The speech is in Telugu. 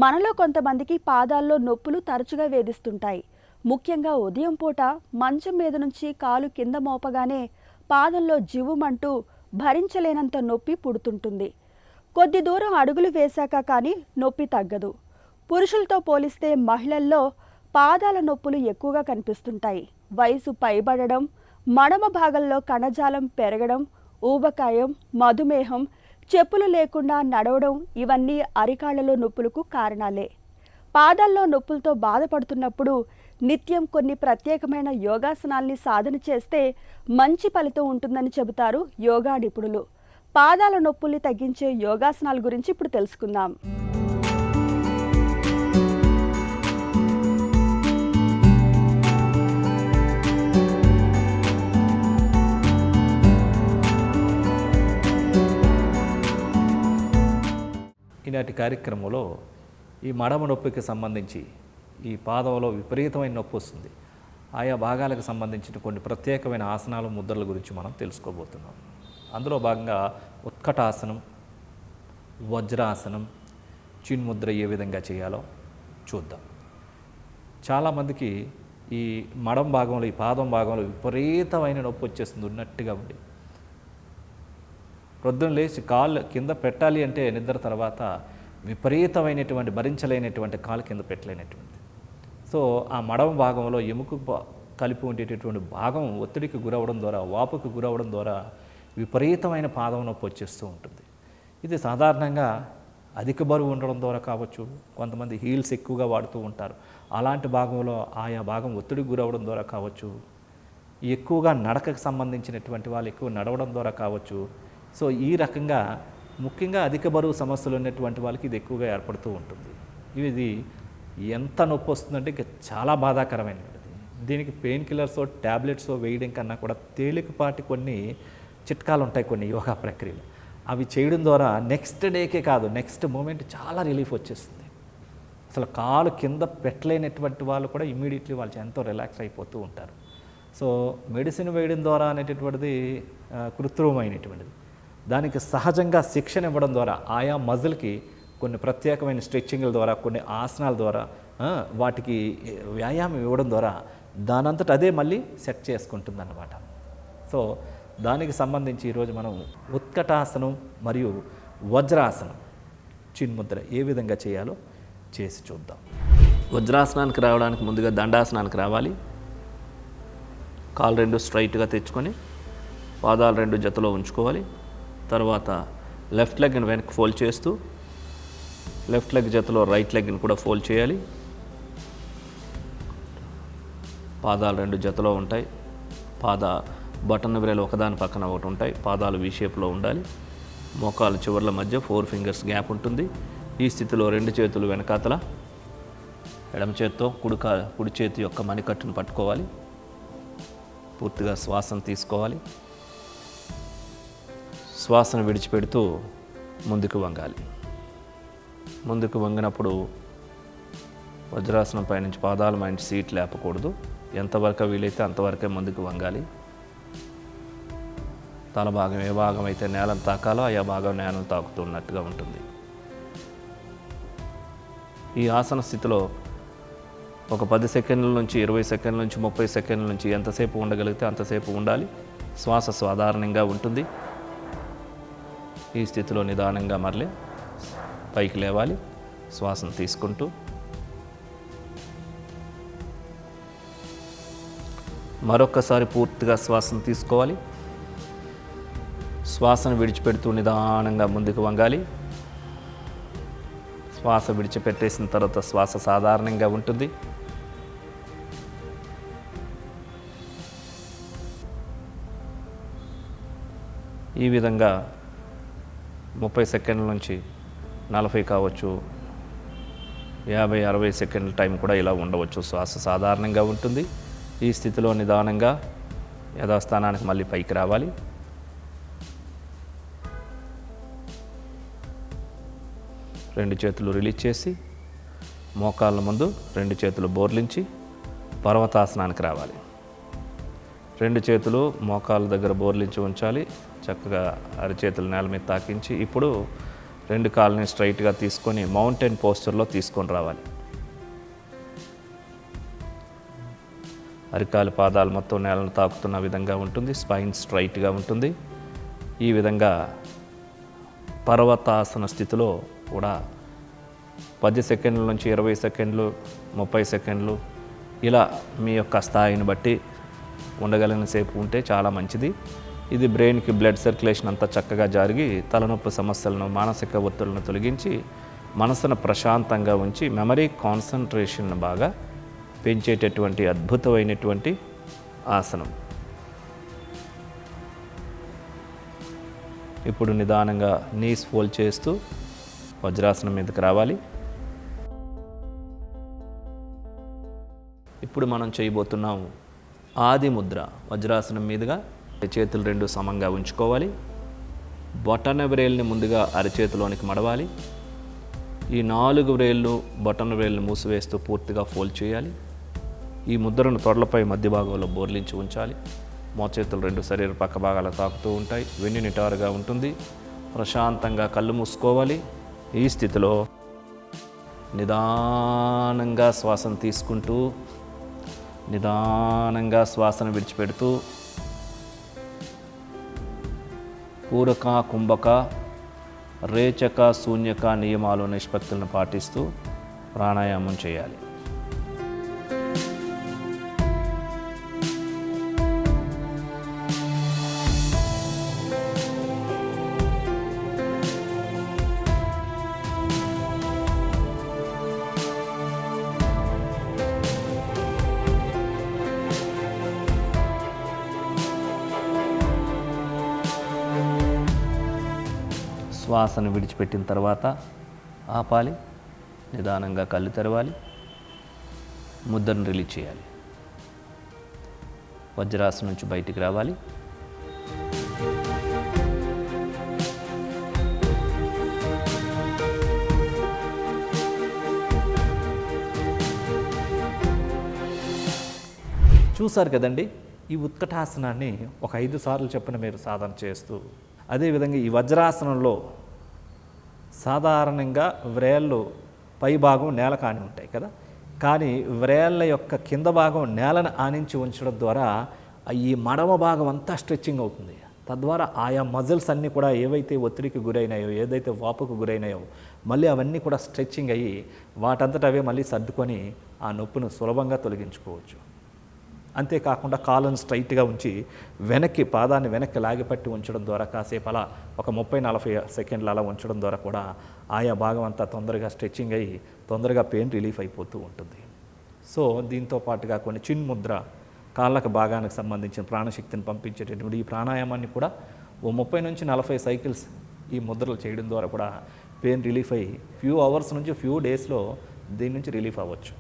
మనలో కొంతమందికి పాదాల్లో నొప్పులు తరచుగా వేధిస్తుంటాయి. ముఖ్యంగా ఉదయం పూట మంచం మీద నుంచి కాలు కింద మోపగానే పాదంలో జివ్వుమంటూ భరించలేనంత నొప్పి పుడుతుంటుంది. కొద్ది దూరం అడుగులు వేశాక కానీ నొప్పి తగ్గదు. పురుషులతో పోలిస్తే మహిళల్లో పాదాల నొప్పులు ఎక్కువగా కనిపిస్తుంటాయి. వయసు పైబడడం, మడమ భాగంలో కణజాలం పెరగడం, ఊబకాయం, మధుమేహం, చెప్పులు లేకుండా నడవడం ఇవన్నీ అరికాళ్లలో నొప్పులకు కారణాలే. పాదాల్లో నొప్పులతో బాధపడుతున్నప్పుడు నిత్యం కొన్ని ప్రత్యేకమైన యోగాసనాల్ని సాధన చేస్తే మంచి ఫలితం ఉంటుందని చెబుతారు యోగా నిపుణులు. పాదాల నొప్పుల్ని తగ్గించే యోగాసనాల గురించి ఇప్పుడు తెలుసుకుందాం. ఈనాటి కార్యక్రమంలో ఈ మడమ నొప్పికి సంబంధించి ఈ పాదంలో విపరీతమైన నొప్పి వస్తుంది. ఆయా భాగాలకు సంబంధించిన కొన్ని ప్రత్యేకమైన ఆసనాలు, ముద్రల గురించి మనం తెలుసుకోబోతున్నాం. అందులో భాగంగా ఉత్కటాసనం, వజ్రాసనం, చిన్ముద్ర ఏ విధంగా చేయాలో చూద్దాం. చాలామందికి ఈ మడం భాగంలో, ఈ పాదం భాగంలో విపరీతమైన నొప్పి వచ్చేస్తుంది ఉన్నట్టుగా ఉండి. ప్రొద్దున లేచి కాళ్ళు కింద పెట్టాలి అంటే నిద్ర తర్వాత విపరీతమైనటువంటి భరించలేనటువంటి కాలు కింద పెట్టలేనటువంటి. సో ఆ మడమ భాగంలో ఎముక కలిపి ఉండేటటువంటి భాగం ఒత్తిడికి గురవడం ద్వారా, వాపుకి గురవడం ద్వారా విపరీతమైన పాదం నొప్పి వచ్చేస్తూ ఉంటుంది. ఇది సాధారణంగా అధిక బరువు ఉండడం ద్వారా కావచ్చు, కొంతమంది హీల్స్ ఎక్కువగా వాడుతూ ఉంటారు. అలాంటి భాగంలో ఆయా భాగం ఒత్తిడికి గురవడం ద్వారా కావచ్చు, ఎక్కువగా నడకకు సంబంధించినటువంటి వాళ్ళు ఎక్కువ నడవడం ద్వారా కావచ్చు. సో ఈ రకంగా ముఖ్యంగా అధిక బరువు సమస్యలు ఉన్నటువంటి వాళ్ళకి ఇది ఎక్కువగా ఏర్పడుతూ ఉంటుంది. ఇది ఎంత నొప్పి వస్తుందంటే ఇక చాలా బాధాకరమైనది. దీనికి పెయిన్ కిల్లర్స్, ట్యాబ్లెట్స్ వేయడం కన్నా కూడా తేలికపాటి కొన్ని చిట్కాలు ఉంటాయి కొన్ని యోగా ప్రక్రియలు. అవి చేయడం ద్వారా నెక్స్ట్ డేకే కాదు, నెక్స్ట్ మూమెంట్ చాలా రిలీఫ్ వచ్చేస్తుంది. అసలు కాలు కింద పెట్టలేనటువంటి వాళ్ళు కూడా ఇమ్మీడియట్లీ వాళ్ళు ఎంతో రిలాక్స్ అయిపోతూ ఉంటారు. సో మెడిసిన్ వేయడం ద్వారా అనేటటువంటిది కృత్రిమమైనటువంటిది. దానికి సహజంగా శిక్షణ ఇవ్వడం ద్వారా, ఆయా మజిల్కి కొన్ని ప్రత్యేకమైన స్ట్రెచ్చింగ్ల ద్వారా, కొన్ని ఆసనాల ద్వారా, వాటికి వ్యాయామం ఇవ్వడం ద్వారా దానంతట అదే మళ్ళీ సెట్ చేసుకుంటుంది అన్నమాట. సో దానికి సంబంధించి ఈరోజు మనం ఉత్కటాసనం మరియు వజ్రాసనం, చిన్ముద్ర ఏ విధంగా చేయాలో చేసి చూద్దాం. వజ్రాసనానికి రావడానికి ముందుగా దండాసనానికి రావాలి. కాలు రెండు స్ట్రైట్గా తెచ్చుకొని పాదాలు రెండు జతలో ఉంచుకోవాలి. తర్వాత లెఫ్ట్ లెగ్ని వెనక్కి ఫోల్డ్ చేస్తూ లెఫ్ట్ లెగ్ జతలో రైట్ లెగ్ని కూడా ఫోల్డ్ చేయాలి. పాదాలు రెండు జతలో ఉంటాయి. బటన్ విరలు ఒకదాని పక్కన ఒకటి ఉంటాయి. పాదాలు వి షేప్లో ఉండాలి. మోకాలు చివర్ల మధ్య 4 ఫింగర్స్ గ్యాప్ ఉంటుంది. ఈ స్థితిలో రెండు చేతులు వెనకాతల, ఎడమ చేత్తో కుడి చేతి యొక్క మణికట్టును పట్టుకోవాలి. పూర్తిగా శ్వాసను తీసుకోవాలి. శ్వాసను విడిచిపెడుతూ ముందుకు వంగాలి. ముందుకు వంగినప్పుడు వజ్రాసనం పైనుంచి పాదాల పైనుంచి సీట్ లేపకూడదు. ఎంతవరకు వీలైతే అంతవరకే ముందుకు వంగాలి. తల భాగం ఏ భాగం అయితే నేలను తాకాలో ఆయా భాగం నేలను తాకుతున్నట్టుగా ఉంటుంది. ఈ ఆసన స్థితిలో ఒక 10 సెకండ్ల నుంచి 20 సెకండ్ల నుంచి 30 సెకండ్ల నుంచి ఎంతసేపు ఉండగలిగితే అంతసేపు ఉండాలి. శ్వాస సాధారణంగా ఉంటుంది. ఈ స్థితిలో నిదానంగా మరలి పైకి లేవాలి. శ్వాసను తీసుకుంటూ మరొక్కసారి పూర్తిగా శ్వాసను తీసుకోవాలి. శ్వాసను విడిచిపెడుతూ నిదానంగా ముందుకు వంగాలి. శ్వాస విడిచిపెట్టేసిన తర్వాత శ్వాస సాధారణంగా ఉంటుంది. ఈ విధంగా 30 సెకండ్ల నుంచి 40 కావచ్చు, 50-60 సెకండ్ల టైం కూడా ఇలా ఉండవచ్చు. శ్వాస సాధారణంగా ఉంటుంది. ఈ స్థితిలో నిదానంగా యథాస్థానానికి మళ్ళీ పైకి రావాలి. రెండు చేతులు రిలీజ్ చేసి మోకాళ్ళ ముందు రెండు చేతులు బోర్లించి పర్వతాసనానికి రావాలి. రెండు చేతులు మోకాళ్ళ దగ్గర బోర్లించి ఉంచాలి. చక్కగా అరచేతులు నేల మీద తాకించి ఇప్పుడు రెండు కాళ్ళని స్ట్రైట్గా తీసుకొని మౌంటైన్ పోస్చర్లో తీసుకొని రావాలి. అరికాలు పాదాలు మొత్తం నేలను తాకుతున్న విధంగా ఉంటుంది. స్పైన్ స్ట్రైట్గా ఉంటుంది. ఈ విధంగా పర్వతాసన స్థితిలో కూడా 10 సెకండ్ల నుంచి 20 సెకండ్లు, 30 సెకండ్లు ఇలా మీ యొక్క స్థాయిని బట్టి ఉండగలిగిన సేపు ఉంటే చాలా మంచిది. ఇది బ్రెయిన్కి బ్లడ్ సర్క్యులేషన్ అంతా చక్కగా జరిగి తలనొప్పి సమస్యలను, మానసిక ఒత్తిళ్లను తొలగించి మనసును ప్రశాంతంగా ఉంచి మెమరీ కాన్సన్ట్రేషన్ బాగా పెంచేటటువంటి అద్భుతమైనటువంటి ఆసనం. ఇప్పుడు నిదానంగా నీస్ ఫోల్డ్ చేస్తూ వజ్రాసనం మీదకి రావాలి. ఇప్పుడు మనం చేయబోతున్నాం ఆది ముద్ర. వజ్రాసనం మీదుగా చేతులు రెండు సమంగా ఉంచుకోవాలి. బొటన వ్రేల్ని ముందుగా అరచేతిలోనికి మడవాలి. ఈ 4 వ్రేళ్ళు బొటన వ్రేళ్ళని మూసివేస్తూ పూర్తిగా ఫోల్డ్ చేయాలి. ఈ ముద్రను తొడలపై మధ్య భాగంలో బోర్లించి ఉంచాలి. మోచేతులు రెండు శరీర పక్క భాగాలు తాకుతూ ఉంటాయి. వెన్ను నిటారుగా ఉంటుంది. ప్రశాంతంగా కళ్ళు మూసుకోవాలి. ఈ స్థితిలో నిదానంగా శ్వాసను తీసుకుంటూ నిదానంగా శ్వాసను విడిచిపెడుతూ పూరక, కుంభక, రేచక, శూన్యక నియమాలు, నిష్పత్తులను పాటిస్తూ ప్రాణాయామం చేయాలి. శ్వాసను విడిచిపెట్టిన తర్వాత ఆపాలి. నిదానంగా కళ్ళు తెరవాలి. ముద్రను రిలీజ్ చేయాలి. వజ్రాసనం నుంచి బయటికి రావాలి. చూసారు కదండి, ఈ ఉత్కటాసనాన్ని ఒక 5 సార్లు చెప్పిన మీరు సాధన చేస్తూ, అదేవిధంగా ఈ వజ్రాసనంలో సాధారణంగా వ్రేళ్ళు పై భాగం నేల కాని ఉంటాయి కదా, కానీ వ్రేళ్ళ యొక్క కింద భాగం నేలను ఆనించి ఉంచడం ద్వారా ఈ మడమ భాగం అంతా స్ట్రెచ్చింగ్ అవుతుంది. తద్వారా ఆయా మజిల్స్ అన్నీ కూడా ఏవైతే ఒత్తిడికి గురైనాయో, ఏదైతే వాపుకు గురైనాయో మళ్ళీ అవన్నీ కూడా స్ట్రెచ్చింగ్ అయ్యి వాటంతట అవే మళ్ళీ సర్దుకొని ఆ నొప్పిని సులభంగా తొలగించుకోవచ్చు. అంతేకాకుండా కాళ్ళను స్ట్రైట్గా ఉంచి పాదాన్ని వెనక్కి లాగిపట్టి ఉంచడం ద్వారా కాసేపు అలా ఒక 30-40 సెకండ్లు అలా ఉంచడం ద్వారా కూడా ఆయా భాగం అంతా తొందరగా స్ట్రెచ్చింగ్ అయ్యి తొందరగా పెయిన్ రిలీఫ్ అయిపోతూ ఉంటుంది. సో దీంతో పాటుగా కొన్ని చిన్ ముద్ర, కాళ్ళకు భాగానికి సంబంధించిన ప్రాణశక్తిని పంపించేటటువంటి ఈ ప్రాణాయామాన్ని కూడా ఓ 30-40 సైకిల్స్ ఈ ముద్రలు చేయడం ద్వారా కూడా పెయిన్ రిలీఫ్ అయ్యి ఫ్యూ అవర్స్ నుంచి ఫ్యూ డేస్లో దీని నుంచి రిలీఫ్ అవ్వచ్చు.